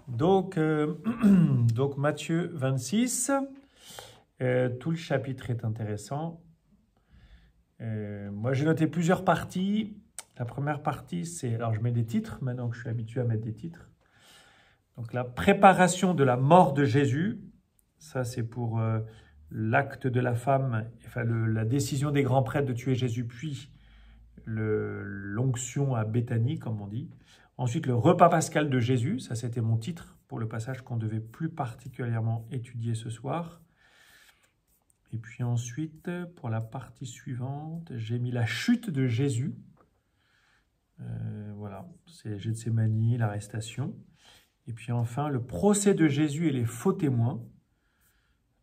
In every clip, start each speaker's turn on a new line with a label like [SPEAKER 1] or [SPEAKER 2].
[SPEAKER 1] Donc, donc Matthieu 26, tout le chapitre est intéressant. Moi, j'ai noté plusieurs parties. La première partie, c'est... Alors, je mets des titres, maintenant que je suis habitué à mettre des titres. Donc, la préparation de la mort de Jésus. Ça, c'est pour l'acte de la femme, enfin, la décision des grands prêtres de tuer Jésus, puis l'onction à Béthanie, comme on dit. Ensuite, le repas pascal de Jésus. Ça, c'était mon titre pour le passage qu'on devait plus particulièrement étudier ce soir. Et puis ensuite, pour la partie suivante, j'ai mis la chute de Jésus. Voilà, c'est Gethsémani, l'arrestation. Et puis enfin, le procès de Jésus et les faux témoins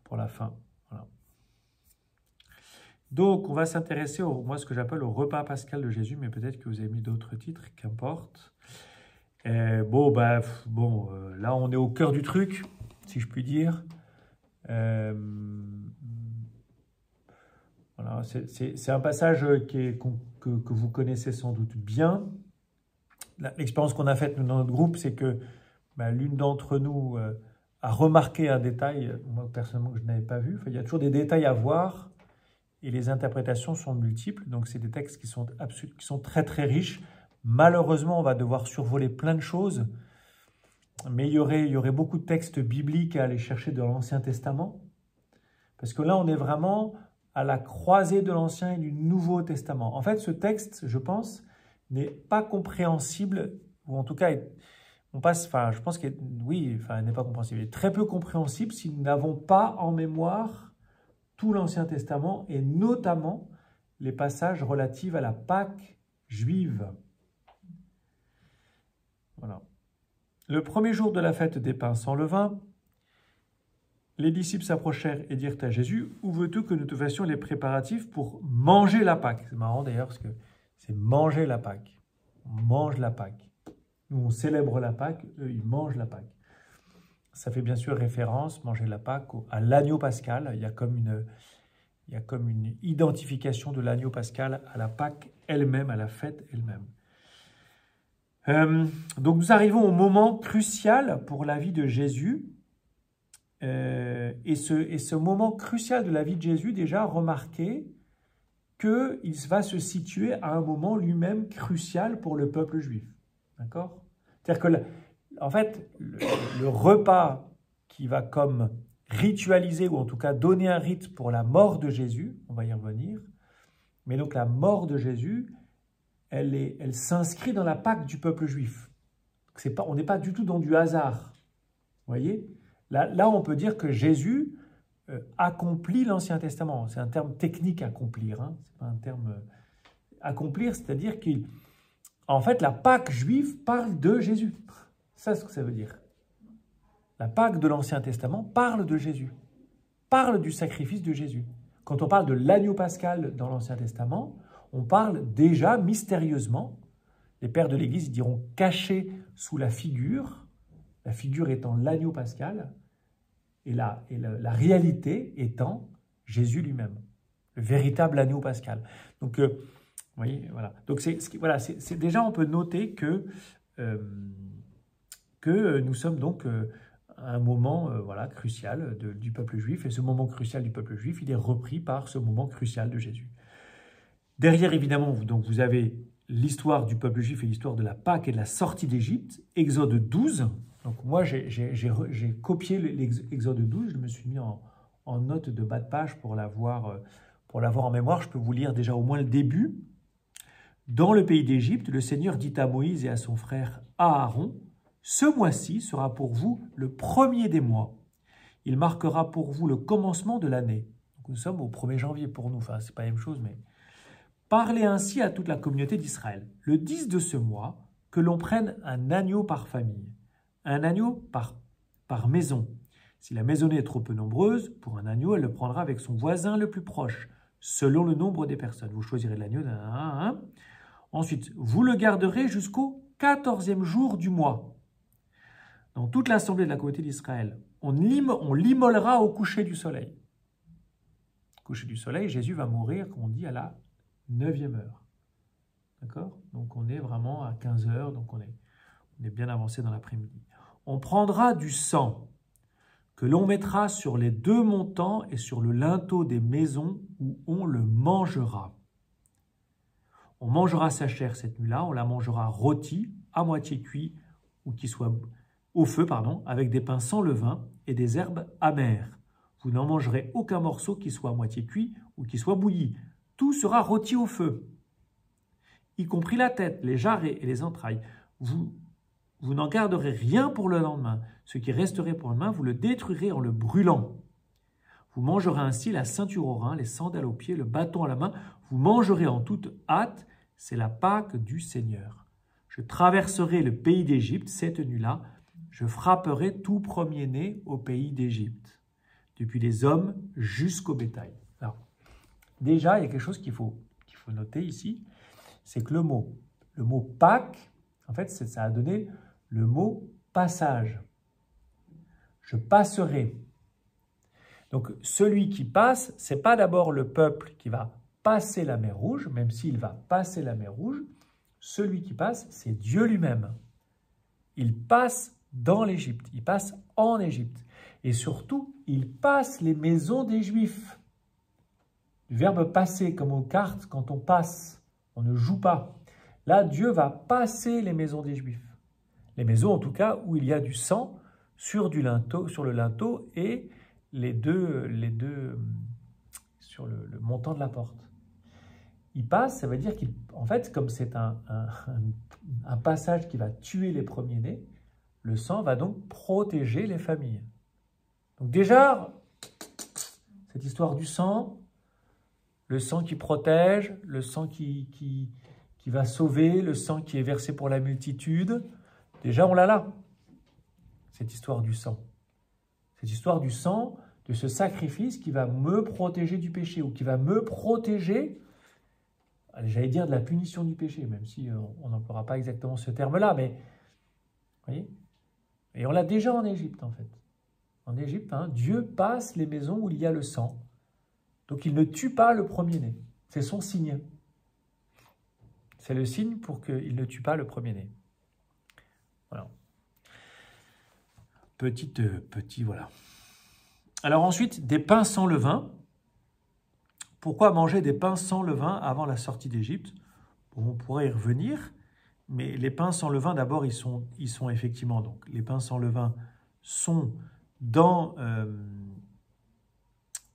[SPEAKER 1] pour la fin. Voilà. Donc, on va s'intéresser, moi, ce que j'appelle au repas pascal de Jésus, mais peut-être que vous avez mis d'autres titres, qu'importe. Là, on est au cœur du truc, si je puis dire. Voilà, c'est un passage que vous connaissez sans doute bien. L'expérience qu'on a faite dans notre groupe, c'est que l'une d'entre nous a remarqué un détail, moi personnellement, que je n'avais pas vu. Enfin, il y a toujours des détails à voir et les interprétations sont multiples. Donc, c'est des textes qui sont très, très riches. Malheureusement, on va devoir survoler plein de choses, mais il y aurait beaucoup de textes bibliques à aller chercher dans l'Ancien Testament. Parce que là, on est vraiment à la croisée de l'Ancien et du Nouveau Testament. En fait, ce texte, je pense, n'est pas compréhensible, ou en tout cas, je pense qu'il n'est pas compréhensible. Il est très peu compréhensible si nous n'avons pas en mémoire tout l'Ancien Testament, et notamment les passages relatifs à la Pâque juive. Voilà. Le premier jour de la fête des pains sans levain, les disciples s'approchèrent et dirent à Jésus, « Où veux-tu que nous te fassions les préparatifs pour manger la Pâque ?» C'est marrant d'ailleurs parce que c'est manger la Pâque. On mange la Pâque. Nous, on célèbre la Pâque, eux, ils mangent la Pâque. Ça fait bien sûr référence, manger la Pâque, à l'agneau pascal. Il y a comme une identification de l'agneau pascal à la Pâque elle-même, à la fête elle-même. Donc nous arrivons au moment crucial pour la vie de Jésus. Et ce moment crucial de la vie de Jésus, déjà, remarquez qu'il va se situer à un moment lui-même crucial pour le peuple juif. D'accord ? C'est-à-dire que, en fait, le repas qui va comme ritualiser, ou en tout cas donner un rite pour la mort de Jésus, on va y revenir, mais donc la mort de Jésus, elle s'inscrit dans la Pâque du peuple juif. On n'est pas du tout dans du hasard. Vous voyez ? Là, on peut dire que Jésus accomplit l'Ancien Testament. C'est un terme technique, accomplir. Hein. C'est pas un terme... accomplir, c'est-à-dire qu'en fait, la Pâque juive parle de Jésus. C'est ce que ça veut dire. La Pâque de l'Ancien Testament parle de Jésus. Parle du sacrifice de Jésus. Quand on parle de l'agneau pascal dans l'Ancien Testament, on parle déjà mystérieusement, les pères de l'Église diront caché sous la figure étant l'agneau pascal, et la réalité étant Jésus lui-même, le véritable agneau pascal. Donc, vous voyez, voilà. Donc, c'est déjà, on peut noter que nous sommes donc à un moment crucial du peuple juif, et ce moment crucial du peuple juif, il est repris par ce moment crucial de Jésus. Derrière, évidemment, donc, vous avez l'histoire du peuple juif et l'histoire de la Pâque et de la sortie d'Égypte, Exode 12. Donc moi, j'ai copié l'Exode 12, je me suis mis en note de bas de page pour l'avoir en mémoire. Je peux vous lire déjà au moins le début. « Dans le pays d'Égypte, le Seigneur dit à Moïse et à son frère Aaron, « Ce mois-ci sera pour vous le premier des mois. Il marquera pour vous le commencement de l'année. » Nous sommes au 1er janvier pour nous, enfin, c'est pas la même chose, mais... « Parlez ainsi à toute la communauté d'Israël. Le 10 de ce mois, que l'on prenne un agneau par famille. Un agneau par maison. Si la maisonnée est trop peu nombreuse, pour un agneau, elle le prendra avec son voisin le plus proche, selon le nombre des personnes. Vous choisirez l'agneau d'un à un. Ensuite, vous le garderez jusqu'au 14e jour du mois. Dans toute l'assemblée de la communauté d'Israël, on l'immolera au coucher du soleil. Au coucher du soleil, Jésus va mourir, comme on dit, à la 9e heure. D'accord ? Donc on est vraiment à 15 heures, donc on est bien avancé dans l'après-midi. On prendra du sang que l'on mettra sur les 2 montants et sur le linteau des maisons où on le mangera. On mangera sa chair cette nuit-là, on la mangera rôtie, à moitié cuit, ou qui soit au feu, avec des pains sans levain et des herbes amères. Vous n'en mangerez aucun morceau qui soit à moitié cuit ou qui soit bouilli. Tout sera rôti au feu, y compris la tête, les jarrets et les entrailles. Vous n'en garderez rien pour le lendemain. Ce qui resterait pour le lendemain, vous le détruirez en le brûlant. Vous mangerez ainsi la ceinture au rein, les sandales aux pieds, le bâton à la main. Vous mangerez en toute hâte. C'est la Pâque du Seigneur. Je traverserai le pays d'Égypte cette nuit-là. Je frapperai tout premier-né au pays d'Égypte, depuis les hommes jusqu'au bétail. Alors, déjà, il y a quelque chose qu'il faut noter ici, c'est que le mot Pâques, en fait, ça a donné le mot passage. Je passerai. Donc, celui qui passe, ce n'est pas d'abord le peuple qui va passer la mer Rouge, même s'il va passer la mer Rouge. Celui qui passe, c'est Dieu lui-même. Il passe dans l'Égypte, il passe en Égypte. Et surtout, il passe les maisons des Juifs. Du verbe passer, comme aux cartes, quand on passe, on ne joue pas. Là, Dieu va passer les maisons des Juifs. Les maisons, en tout cas, où il y a du sang sur le linteau et les deux sur le montant de la porte. Il passe, ça veut dire qu'en fait, comme c'est un passage qui va tuer les premiers-nés, le sang va donc protéger les familles. Donc déjà, cette histoire du sang, le sang qui protège, le sang qui va sauver, le sang qui est versé pour la multitude, déjà on l'a là, cette histoire du sang. Cette histoire du sang, de ce sacrifice qui va me protéger du péché, ou qui va me protéger, j'allais dire de la punition du péché, même si on n'emploiera pas exactement ce terme-là, mais, vous voyez, et on l'a déjà en Égypte, en fait. En Égypte, Dieu passe les maisons où il y a le sang. Donc, il ne tue pas le premier-né. C'est son signe. C'est le signe pour qu'il ne tue pas le premier-né. Voilà. Voilà. Alors ensuite, des pains sans levain. Pourquoi manger des pains sans levain avant la sortie d'Égypte? Bon, on pourrait y revenir, mais les pains sans levain, d'abord, ils sont effectivement, donc les pains sans levain sont dans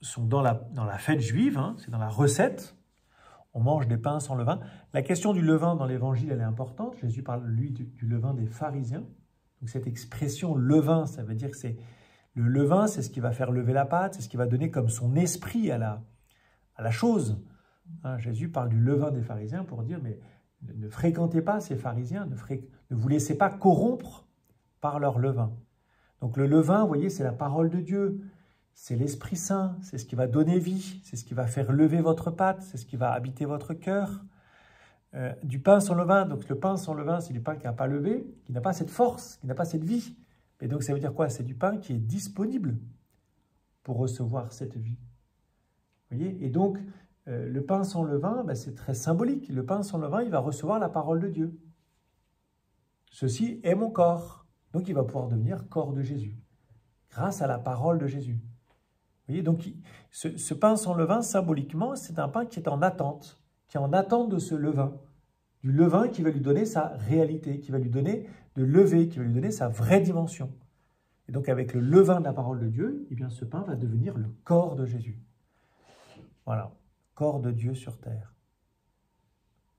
[SPEAKER 1] la fête juive, c'est dans la recette. On mange des pains sans levain. La question du levain dans l'évangile, elle est importante. Jésus parle, lui, du levain des pharisiens. Donc cette expression levain, ça veut dire que le levain, c'est ce qui va faire lever la pâte, c'est ce qui va donner comme son esprit à la chose. Jésus parle du levain des pharisiens pour dire, mais ne fréquentez pas ces pharisiens, ne vous laissez pas corrompre par leur levain. Donc le levain, vous voyez, c'est la parole de Dieu, c'est l'Esprit Saint, c'est ce qui va donner vie, c'est ce qui va faire lever votre pâte, c'est ce qui va habiter votre cœur. Du pain sans levain, donc le pain sans levain, c'est du pain qui n'a pas levé, qui n'a pas cette force, qui n'a pas cette vie. Et donc ça veut dire quoi? C'est du pain qui est disponible pour recevoir cette vie. Vous voyez? Et donc, le pain sans levain, c'est très symbolique. Le pain sans levain, il va recevoir la parole de Dieu. Ceci est mon corps. Donc, il va pouvoir devenir corps de Jésus, grâce à la parole de Jésus. Vous voyez? Donc, ce pain sans levain, symboliquement, c'est un pain qui est en attente de ce levain. Du levain qui va lui donner sa réalité, qui va lui donner de lever, qui va lui donner sa vraie dimension. Et donc, avec le levain de la parole de Dieu, eh bien, ce pain va devenir le corps de Jésus. Voilà, corps de Dieu sur terre.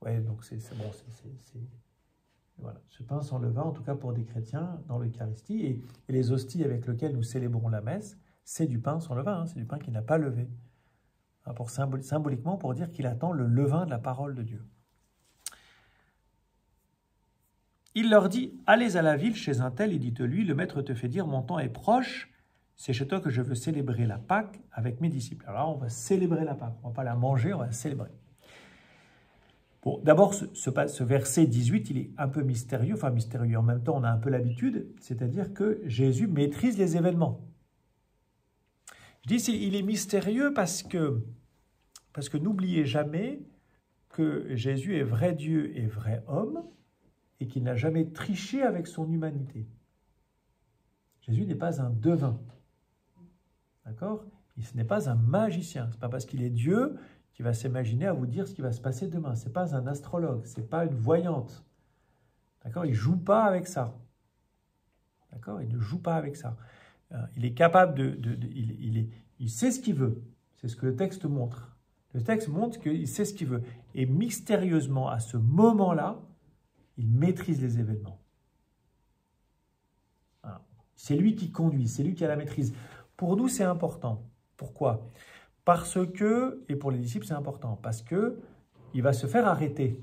[SPEAKER 1] Ouais, donc voilà, ce pain sans levain, en tout cas pour des chrétiens, dans l'Eucharistie, et les hosties avec lesquelles nous célébrons la messe, c'est du pain sans levain, c'est du pain qui n'a pas levé. Symboliquement, pour dire qu'il attend le levain de la parole de Dieu. Il leur dit, allez à la ville chez un tel, et dites-lui, le maître te fait dire, mon temps est proche, c'est chez toi que je veux célébrer la Pâque avec mes disciples. Alors là, on va célébrer la Pâque. On ne va pas la manger, on va la célébrer. Bon, d'abord, ce verset 18, il est un peu mystérieux. Enfin, mystérieux en même temps, on a un peu l'habitude. C'est-à-dire que Jésus maîtrise les événements. Je dis il est mystérieux parce que n'oubliez jamais que Jésus est vrai Dieu et vrai homme et qu'il n'a jamais triché avec son humanité. Jésus n'est pas un devin. D'accord? Ce n'est pas un magicien. Ce n'est pas parce qu'il est Dieu qu'il va s'imaginer à vous dire ce qui va se passer demain. Ce n'est pas un astrologue. Ce n'est pas une voyante. D'accord? Il ne joue pas avec ça. D'accord? Il ne joue pas avec ça. Il est capable il sait ce qu'il veut. C'est ce que le texte montre. Le texte montre qu'il sait ce qu'il veut. Et mystérieusement, à ce moment-là, il maîtrise les événements. C'est lui qui conduit, c'est lui qui a la maîtrise. Pour nous, c'est important. Pourquoi? Parce que, et pour les disciples, c'est important, parce que il va se faire arrêter.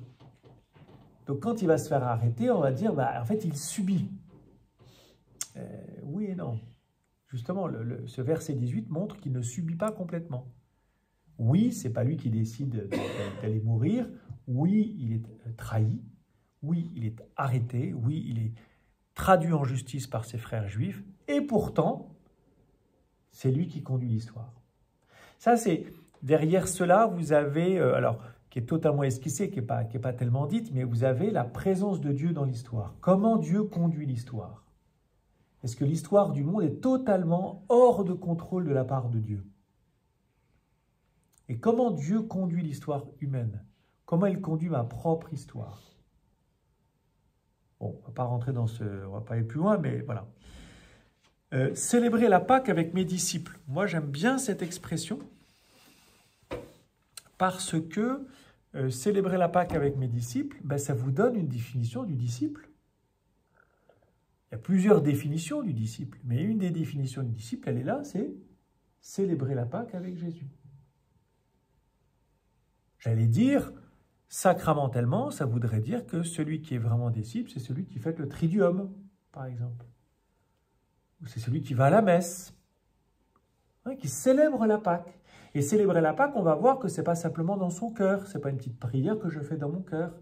[SPEAKER 1] Donc, quand il va se faire arrêter, on va dire, en fait, il subit. Oui et non. Justement, ce verset 18 montre qu'il ne subit pas complètement. Oui, ce n'est pas lui qui décide d'aller mourir. Oui, il est trahi. Oui, il est arrêté. Oui, il est traduit en justice par ses frères juifs. Et pourtant, c'est lui qui conduit l'histoire. Ça, c'est derrière cela, vous avez, alors, qui est totalement esquissé, qui n'est pas tellement dite, mais vous avez la présence de Dieu dans l'histoire. Comment Dieu conduit l'histoire? Est-ce que l'histoire du monde est totalement hors de contrôle de la part de Dieu? Et comment Dieu conduit l'histoire humaine? Comment il conduit ma propre histoire? Bon, on ne va pas rentrer dans on va pas aller plus loin, mais voilà. Célébrer la Pâque avec mes disciples. Moi, j'aime bien cette expression parce que célébrer la Pâque avec mes disciples, ça vous donne une définition du disciple. Il y a plusieurs définitions du disciple, mais une des définitions du disciple, elle est là, c'est célébrer la Pâque avec Jésus. J'allais dire, sacramentellement, ça voudrait dire que celui qui est vraiment disciple, c'est celui qui fête le triduum, par exemple. Ou c'est celui qui va à la messe, qui célèbre la Pâque. Et célébrer la Pâque, on va voir que ce n'est pas simplement dans son cœur, ce n'est pas une petite prière que je fais dans mon cœur,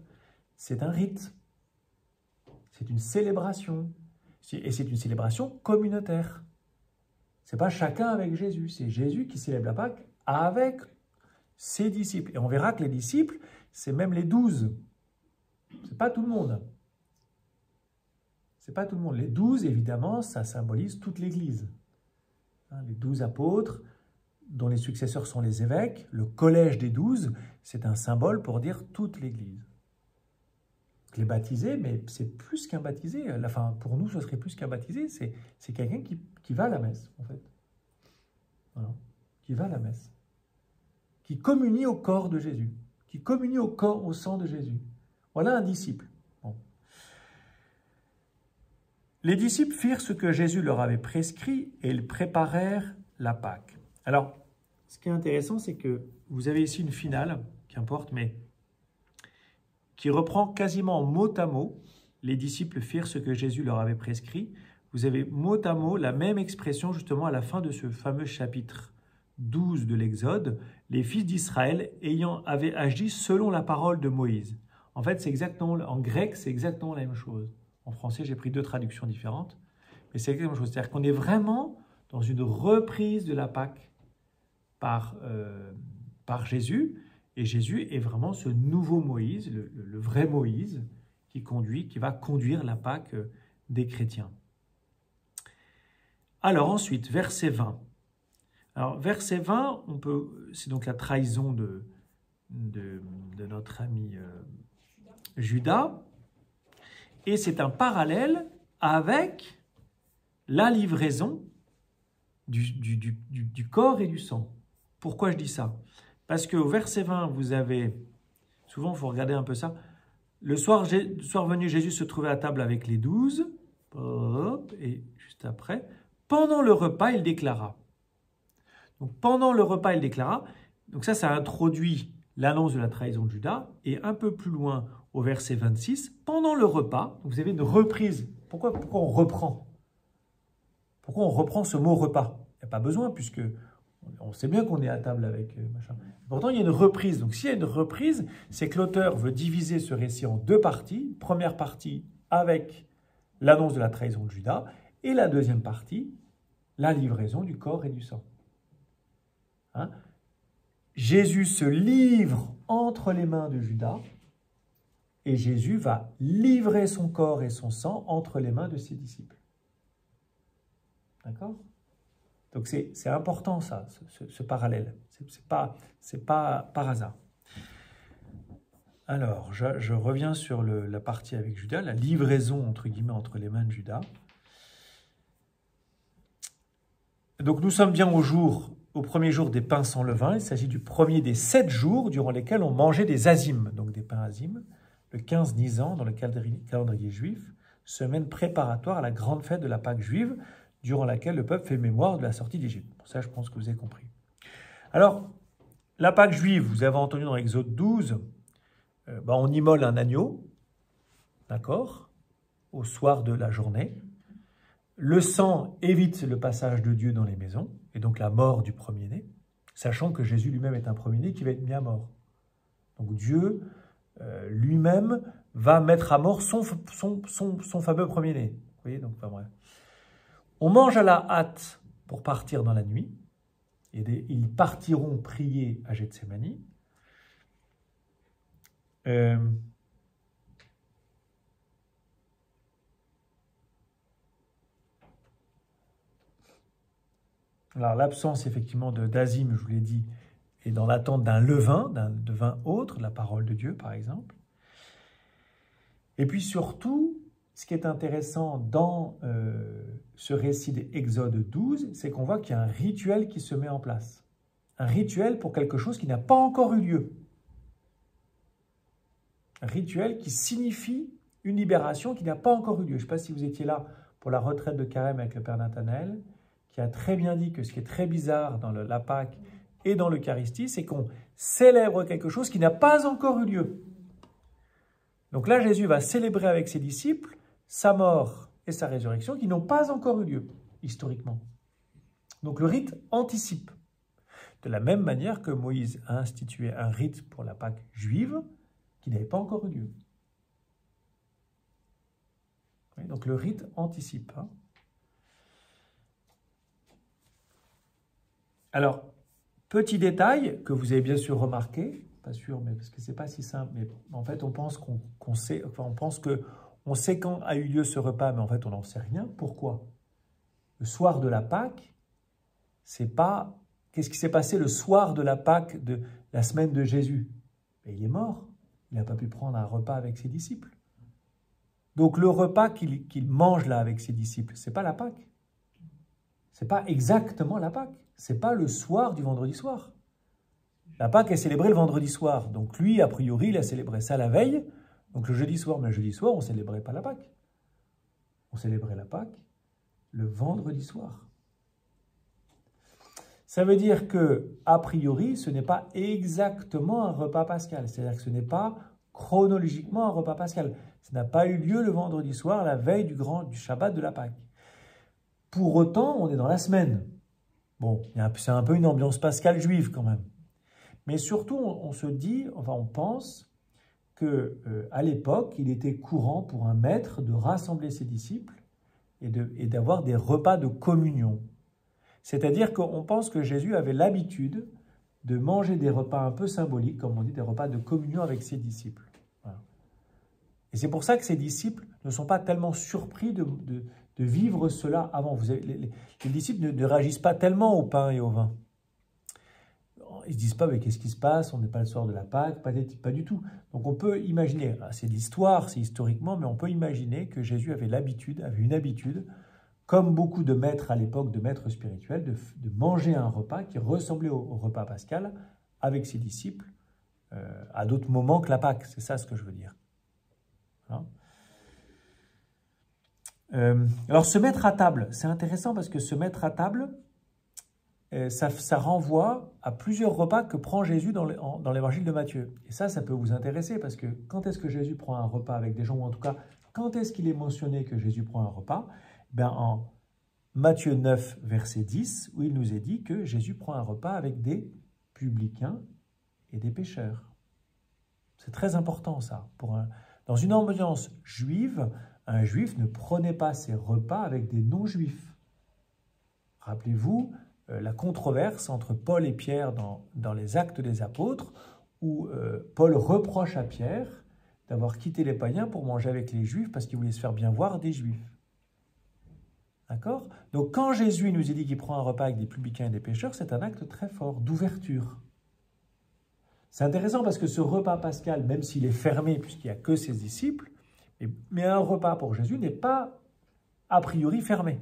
[SPEAKER 1] c'est un rite, c'est une célébration, et c'est une célébration communautaire. Ce n'est pas chacun avec Jésus, c'est Jésus qui célèbre la Pâque avec ses disciples. Et on verra que les disciples, c'est même les 12. Ce n'est pas tout le monde. Ce n'est pas tout le monde. Les 12, évidemment, ça symbolise toute l'Église. Les 12 apôtres, dont les successeurs sont les évêques, le collège des 12, c'est un symbole pour dire toute l'Église. Les baptisés, mais c'est plus qu'un baptisé. Enfin, pour nous, ce serait plus qu'un baptisé. C'est quelqu'un qui va à la messe, en fait. Voilà. Qui va à la messe. Qui communie au corps de Jésus. Qui communie au sang de Jésus. Voilà un disciple. Bon. Les disciples firent ce que Jésus leur avait prescrit et ils préparèrent la Pâque. Alors, ce qui est intéressant, c'est que vous avez ici une finale, qu'importe, mais qui reprend quasiment mot à mot. Les disciples firent ce que Jésus leur avait prescrit. Vous avez mot à mot la même expression justement à la fin de ce fameux chapitre 12 de l'Exode. Les fils d'Israël avaient agi selon la parole de Moïse. En fait, c'est exactement, en grec, c'est exactement la même chose. En français, j'ai pris 2 traductions différentes, mais c'est exactement la même chose. C'est-à-dire qu'on est vraiment dans une reprise de la Pâque par Jésus. Et Jésus est vraiment ce nouveau Moïse, le vrai Moïse, qui va conduire la Pâque des chrétiens. Alors ensuite, verset 20. Alors verset 20, c'est donc la trahison de notre ami Judas. Et c'est un parallèle avec la livraison du corps et du sang. Pourquoi je dis ça? Parce qu'au verset 20, vous avez, souvent il faut regarder un peu ça, le soir venu, Jésus se trouvait à table avec les 12, et juste après, pendant le repas, il déclara. Donc pendant le repas, il déclara, donc ça introduit l'annonce de la trahison de Judas, et un peu plus loin, au verset 26, pendant le repas, vous avez une reprise. Pourquoi on reprend? Pourquoi on reprend ce mot repas? Il n'y a pas besoin, puisque on sait bien qu'on est à table avec machin. Pourtant, il y a une reprise. Donc, s'il y a une reprise, c'est que l'auteur veut diviser ce récit en 2 parties. Première partie avec l'annonce de la trahison de Judas et la deuxième partie, la livraison du corps et du sang. Jésus se livre entre les mains de Judas et Jésus va livrer son corps et son sang entre les mains de ses disciples. D'accord? Donc c'est important ça, ce parallèle. C'est pas par hasard. Alors, je reviens sur la partie avec Judas, la livraison entre guillemets entre les mains de Judas. Donc nous sommes bien au premier jour des pains sans levain. Il s'agit du premier des 7 jours durant lesquels on mangeait des azim, donc des pains azim, le 15 Nisan dans le calendrier juif, semaine préparatoire à la grande fête de la Pâque juive, durant laquelle le peuple fait mémoire de la sortie d'Égypte. Bon, ça, je pense que vous avez compris. Alors, la Pâque juive, vous avez entendu dans Exode 12, on immole un agneau, d'accord, au soir de la journée. Le sang évite le passage de Dieu dans les maisons, et donc la mort du premier-né, sachant que Jésus lui-même est un premier-né qui va être mis à mort. Donc Dieu lui-même va mettre à mort son fameux premier-né. Vous voyez, donc, enfin, bref. On mange à la hâte pour partir dans la nuit, et ils partiront prier à Gethsémani. Alors l'absence effectivement d'azim, je vous l'ai dit, est dans l'attente d'un levain, de vin autre, la parole de Dieu par exemple. Et puis surtout, ce qui est intéressant dans ce récit d'Exode 12, c'est qu'on voit qu'il y a un rituel qui se met en place. Un rituel pour quelque chose qui n'a pas encore eu lieu. Un rituel qui signifie une libération qui n'a pas encore eu lieu. Je ne sais pas si vous étiez là pour la retraite de Carême avec le Père Nathanaël, qui a très bien dit que ce qui est très bizarre dans la Pâque et dans l'Eucharistie, c'est qu'on célèbre quelque chose qui n'a pas encore eu lieu. Donc là, Jésus va célébrer avec ses disciples sa mort et sa résurrection qui n'ont pas encore eu lieu, historiquement. Donc le rite anticipe. De la même manière que Moïse a institué un rite pour la Pâque juive qui n'avait pas encore eu lieu. Donc le rite anticipe. Alors, petit détail que vous avez bien sûr remarqué, pas sûr, mais parce que c'est pas si simple, mais en fait on pense qu'on sait, enfin on pense que on sait quand a eu lieu ce repas, mais en fait on n'en sait rien. Pourquoi? Le soir de la Pâque, c'est pas qu'est-ce qui s'est passé le soir de la Pâque de la semaine de Jésus? Et il est mort, il n'a pas pu prendre un repas avec ses disciples. Donc le repas qu'il mange là avec ses disciples, c'est pas la Pâque. C'est pas exactement la Pâque. C'est pas le soir du vendredi soir. La Pâque est célébrée le vendredi soir. Donc lui, a priori, il a célébré ça la veille. Donc le jeudi soir, mais le jeudi soir, on ne célébrait pas la Pâque. On célébrait la Pâque le vendredi soir. Ça veut dire que, a priori, ce n'est pas exactement un repas pascal. C'est-à-dire que ce n'est pas chronologiquement un repas pascal. Ça n'a pas eu lieu le vendredi soir, la veille du Shabbat de la Pâque. Pour autant, on est dans la semaine. Bon, c'est un peu une ambiance pascale juive quand même. Mais surtout, on se dit, enfin on pense qu'à l'époque, il était courant pour un maître de rassembler ses disciples et d'avoir des repas de communion. C'est-à-dire qu'on pense que Jésus avait l'habitude de manger des repas un peu symboliques, comme on dit, des repas de communion avec ses disciples. Voilà. Et c'est pour ça que ses disciples ne sont pas tellement surpris de vivre cela avant. Les disciples ne réagissent pas tellement au pain et au vin. Ils ne se disent pas, mais qu'est-ce qui se passe? On n'est pas le soir de la Pâque, pas du tout. Donc on peut imaginer, c'est l'histoire, c'est historiquement, mais on peut imaginer que Jésus avait une habitude, comme beaucoup de maîtres à l'époque, de maîtres spirituels, de manger un repas qui ressemblait au repas pascal avec ses disciples à d'autres moments que la Pâque. C'est ça ce que je veux dire. Voilà. Alors se mettre à table, c'est intéressant parce que se mettre à table, ça renvoie à plusieurs repas que prend Jésus dans l'évangile de Matthieu. Et ça peut vous intéresser parce que quand est-ce que Jésus prend un repas avec des gens, ou en tout cas, quand est-ce qu'il est mentionné que Jésus prend un repas? En Matthieu 9, verset 10, où il nous est dit que Jésus prend un repas avec des publicains et des pécheurs. C'est très important ça. Dans une ambiance juive, un juif ne prenait pas ses repas avec des non-juifs. Rappelez-vous la controverse entre Paul et Pierre dans les Actes des Apôtres, où Paul reproche à Pierre d'avoir quitté les païens pour manger avec les juifs parce qu'il voulait se faire bien voir des juifs. D'accord? Donc quand Jésus nous a dit qu'il prend un repas avec des publicains et des pécheurs, c'est un acte très fort d'ouverture. C'est intéressant parce que ce repas pascal, même s'il est fermé puisqu'il n'y a que ses disciples, mais un repas pour Jésus n'est pas a priori fermé.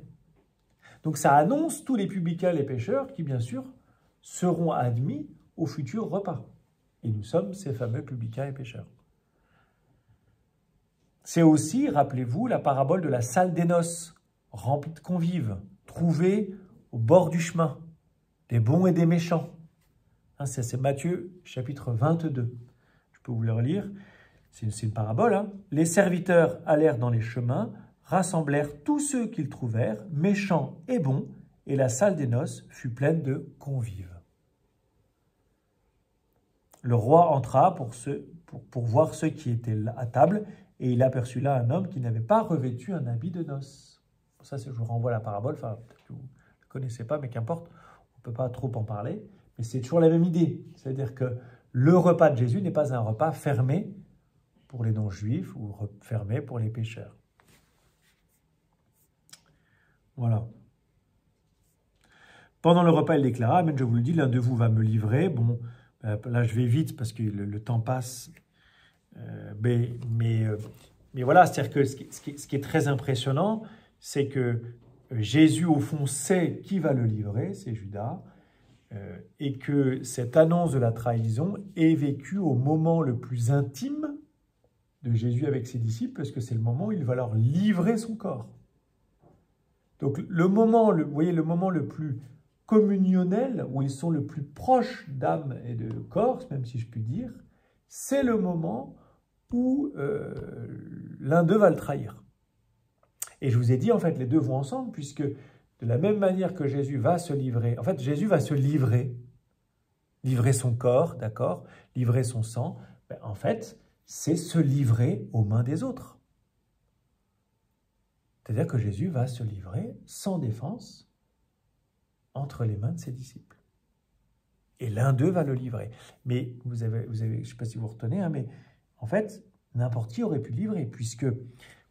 [SPEAKER 1] Donc ça annonce tous les publicains et les pécheurs qui, bien sûr, seront admis au futur repas. Et nous sommes ces fameux publicains et pécheurs. C'est aussi, rappelez-vous, la parabole de la salle des noces, remplie de convives, trouvée au bord du chemin, des bons et des méchants. Hein, c'est Matthieu, chapitre 22. Je peux vous le relire. C'est une parabole. Hein. Les serviteurs allèrent dans les chemins, rassemblèrent tous ceux qu'ils trouvèrent, méchants et bons, et la salle des noces fut pleine de convives. Le roi entra pour voir ceux qui étaient à table, et il aperçut là un homme qui n'avait pas revêtu un habit de noces. Pour ça, je vous renvoie à la parabole, enfin, peut-être que vous ne la connaissez pas, mais qu'importe, on ne peut pas trop en parler, mais c'est toujours la même idée. C'est-à-dire que le repas de Jésus n'est pas un repas fermé pour les non-juifs ou fermé pour les pécheurs. Voilà. Pendant le repas, il déclara, « Amen, je vous le dis, l'un de vous va me livrer. » Bon, là, je vais vite parce que le temps passe. Mais voilà, c'est-à-dire que ce qui est très impressionnant, c'est que Jésus, au fond, sait qui va le livrer, c'est Judas, et que cette annonce de la trahison est vécue au moment le plus intime de Jésus avec ses disciples, parce que c'est le moment où il va leur livrer son corps. Donc le moment le plus communionnel, où ils sont le plus proches d'âme et de corps, même si je puis dire, c'est le moment où l'un d'eux va le trahir. Et je vous ai dit, en fait, les deux vont ensemble, puisque de la même manière que Jésus va se livrer, en fait, Jésus va se livrer son corps, d'accord, livrer son sang, ben, en fait, c'est se livrer aux mains des autres. C'est-à-dire que Jésus va se livrer sans défense entre les mains de ses disciples. Et l'un d'eux va le livrer. Mais vous avez je ne sais pas si vous retenez, hein, mais en fait, n'importe qui aurait pu le livrer, puisque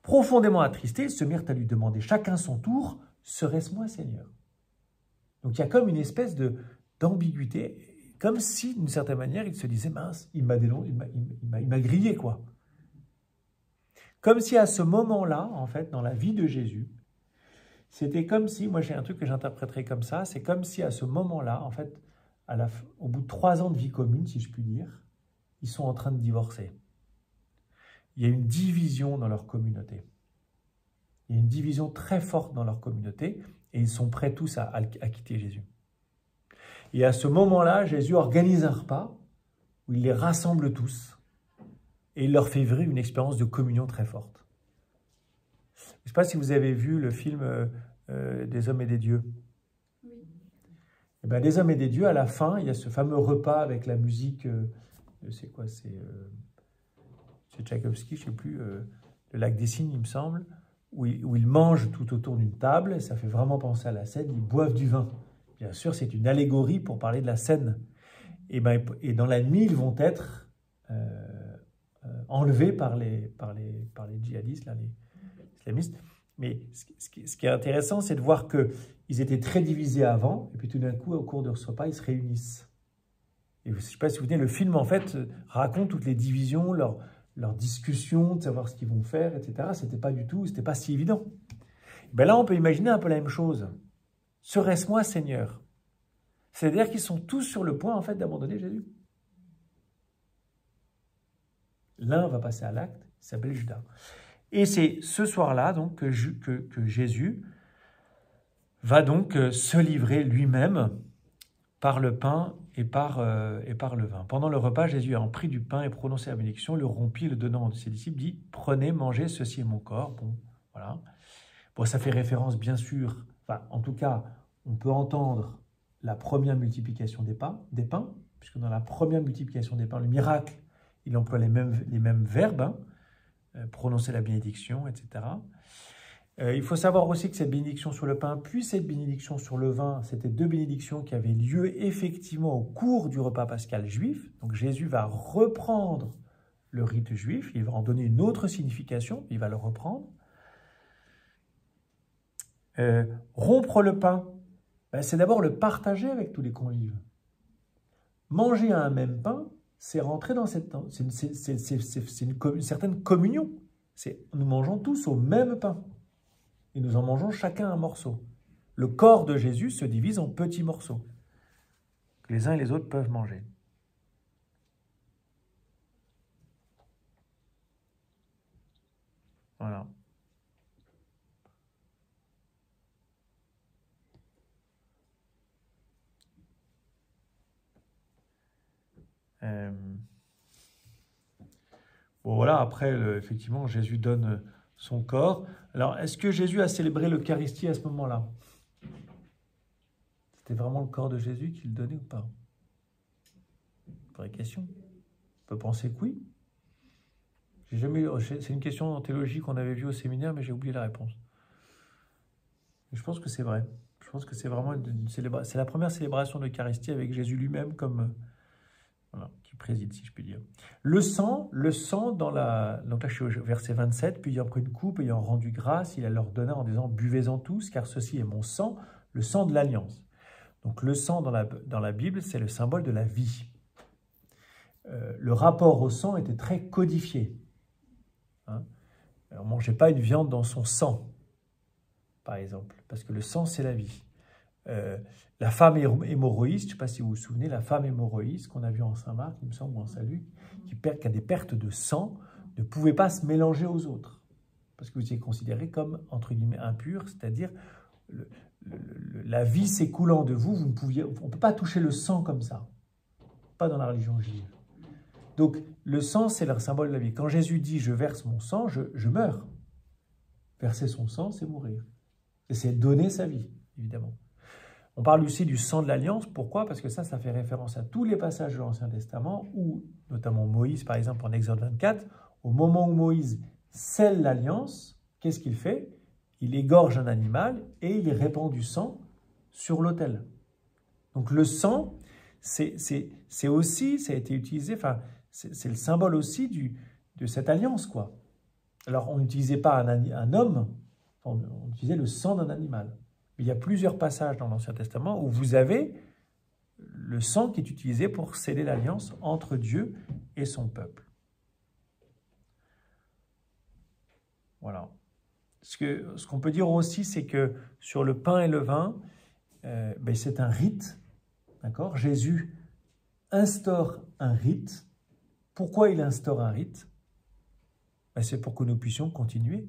[SPEAKER 1] profondément attristés, ils se mirent à lui demander chacun son tour, « Serait-ce moi, Seigneur ?» Donc il y a comme une espèce d'ambiguïté, comme si, d'une certaine manière, il se disait « Mince, il m'a grillé, quoi ». Comme si à ce moment-là, en fait, dans la vie de Jésus, c'était comme si, moi j'ai un truc que j'interpréterais comme ça, c'est comme si à ce moment-là, en fait, au bout de 3 ans de vie commune, si je puis dire, ils sont en train de divorcer. Il y a une division dans leur communauté. Il y a une division très forte dans leur communauté et ils sont prêts tous à quitter Jésus. Et à ce moment-là, Jésus organise un repas où il les rassemble tous et il leur fait vivre une expérience de communion très forte. Je ne sais pas si vous avez vu le film des hommes et des dieux. Oui. Et bien, des hommes et des dieux, à la fin, il y a ce fameux repas avec la musique, c'est quoi, c'est Tchaïkovski, je ne sais plus, le lac des cygnes, il me semble, où ils mangent tout autour d'une table, et ça fait vraiment penser à la scène, ils boivent du vin. Bien sûr, c'est une allégorie pour parler de la scène. Et dans la nuit, ils vont être enlevés par les djihadistes, là, les islamistes. Mais ce qui est intéressant, c'est de voir qu'ils étaient très divisés avant, et puis tout d'un coup, au cours de ce repas, ils se réunissent. Et je ne sais pas si vous vous souvenez, le film, en fait, raconte toutes les divisions, leurs discussions, de savoir ce qu'ils vont faire, etc. C'était pas si évident. Ben là, on peut imaginer un peu la même chose. Serait-ce moi, Seigneur? C'est-à-dire qu'ils sont tous sur le point, en fait, d'abandonner Jésus. L'un va passer à l'acte, il s'appelle Judas. Et c'est ce soir-là, donc, que Jésus va donc se livrer lui-même par le pain et par le vin. Pendant le repas, Jésus a pris du pain et prononcé la bénédiction, le rompit, le donnant à ses disciples, dit « Prenez, mangez, ceci est mon corps. » Bon, voilà. Bon, ça fait référence, bien sûr, enfin, en tout cas, on peut entendre la première multiplication des pains, puisque dans la première multiplication des pains, le miracle, il emploie les mêmes verbes, hein, prononcer la bénédiction, etc. Il faut savoir aussi que cette bénédiction sur le pain, puis cette bénédiction sur le vin, c'était 2 bénédictions qui avaient lieu effectivement au cours du repas pascal juif. Donc Jésus va reprendre le rite juif, il va en donner une autre signification, il va le reprendre. Rompre le pain, ben, c'est d'abord le partager avec tous les convives. Manger un même pain, c'est rentrer dans cette... C'est une certaine communion. Nous mangeons tous au même pain. Et nous en mangeons chacun un morceau. Le corps de Jésus se divise en petits morceaux que les uns et les autres peuvent manger. Voilà. Bon, voilà, après, effectivement, Jésus donne son corps. Alors, est-ce que Jésus a célébré l'Eucharistie à ce moment-là? C'était vraiment le corps de Jésus qu'il donnait ou pas? Vraie question. On peut penser que oui. C'est une question en théologie qu'on avait vue au séminaire, mais j'ai oublié la réponse. Je pense que c'est vrai. Je pense que c'est vraiment c'est la première célébration de l'Eucharistie avec Jésus lui-même comme voilà, qui préside, si je puis dire. Le sang dans la... Donc là, je suis au verset 27. Puis ayant pris une coupe, ayant rendu grâce, il leur donna en disant « Buvez-en tous, car ceci est mon sang, le sang de l'alliance. » Donc le sang dans la Bible, c'est le symbole de la vie. Le rapport au sang était très codifié. Hein, on ne mangeait pas une viande dans son sang, par exemple, parce que le sang, c'est la vie. La femme hémorroïde, je ne sais pas si vous vous souvenez, la femme hémorroïde qu'on a vu en Saint-Marc, il me semble, ou en Salut, qui a des pertes de sang, ne pouvait pas se mélanger aux autres, parce que vous étiez considéré comme, entre guillemets, impur, c'est-à-dire la vie s'écoulant de vous, on ne peut pas toucher le sang comme ça, pas dans la religion juive. Donc, le sang, c'est le symbole de la vie. Quand Jésus dit « je verse mon sang », je meurs. Verser son sang, c'est mourir. Et c'est donner sa vie, évidemment. On parle aussi du sang de l'Alliance. Pourquoi? Parce que ça fait référence à tous les passages de l'Ancien Testament, où, notamment Moïse, par exemple, en Exode 24, au moment où Moïse scelle l'Alliance, qu'est-ce qu'il fait? Il égorge un animal et il répand du sang sur l'autel. Donc le sang, c'est aussi, ça a été utilisé, enfin, c'est le symbole aussi de cette alliance, quoi. Alors, on n'utilisait pas un homme, on utilisait le sang d'un animal. Il y a plusieurs passages dans l'Ancien Testament où vous avez le sang qui est utilisé pour sceller l'alliance entre Dieu et son peuple. Voilà. Ce qu'on peut dire aussi, c'est que sur le pain et le vin, c'est un rite. D'accord? Jésus instaure un rite. Pourquoi il instaure un rite? C'est pour que nous puissions continuer.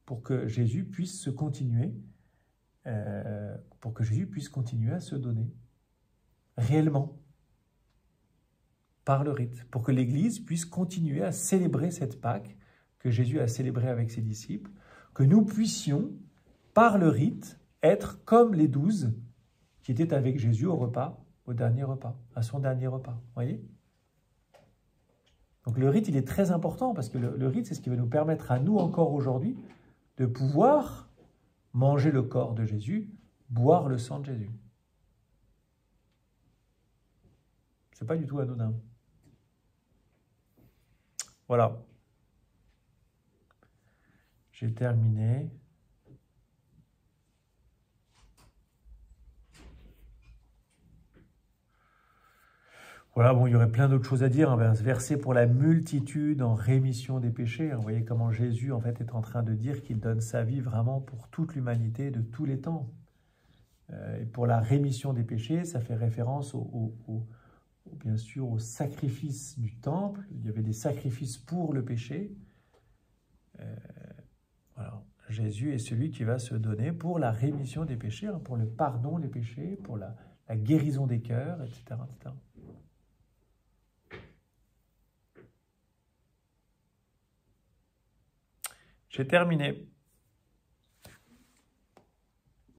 [SPEAKER 1] Pour que Jésus puisse se continuer, pour que Jésus puisse continuer à se donner réellement par le rite, pour que l'Église puisse continuer à célébrer cette Pâque que Jésus a célébrée avec ses disciples, que nous puissions, par le rite, être comme les 12 qui étaient avec Jésus au repas, au dernier repas, à son dernier repas. Voyez? Donc le rite, il est très important parce que le rite, c'est ce qui va nous permettre à nous encore aujourd'hui de pouvoir manger le corps de Jésus, boire le sang de Jésus. C'est pas du tout anodin. Voilà. J'ai terminé. Voilà, bon, il y aurait plein d'autres choses à dire. Verset pour la multitude en rémission des péchés. Vous voyez comment Jésus, en fait, est en train de dire qu'il donne sa vie vraiment pour toute l'humanité de tous les temps. Et pour la rémission des péchés, ça fait référence bien sûr au sacrifice du temple. Il y avait des sacrifices pour le péché. Voilà. Jésus est celui qui va se donner pour la rémission des péchés, pour le pardon des péchés, pour la guérison des cœurs, etc., etc. J'ai terminé.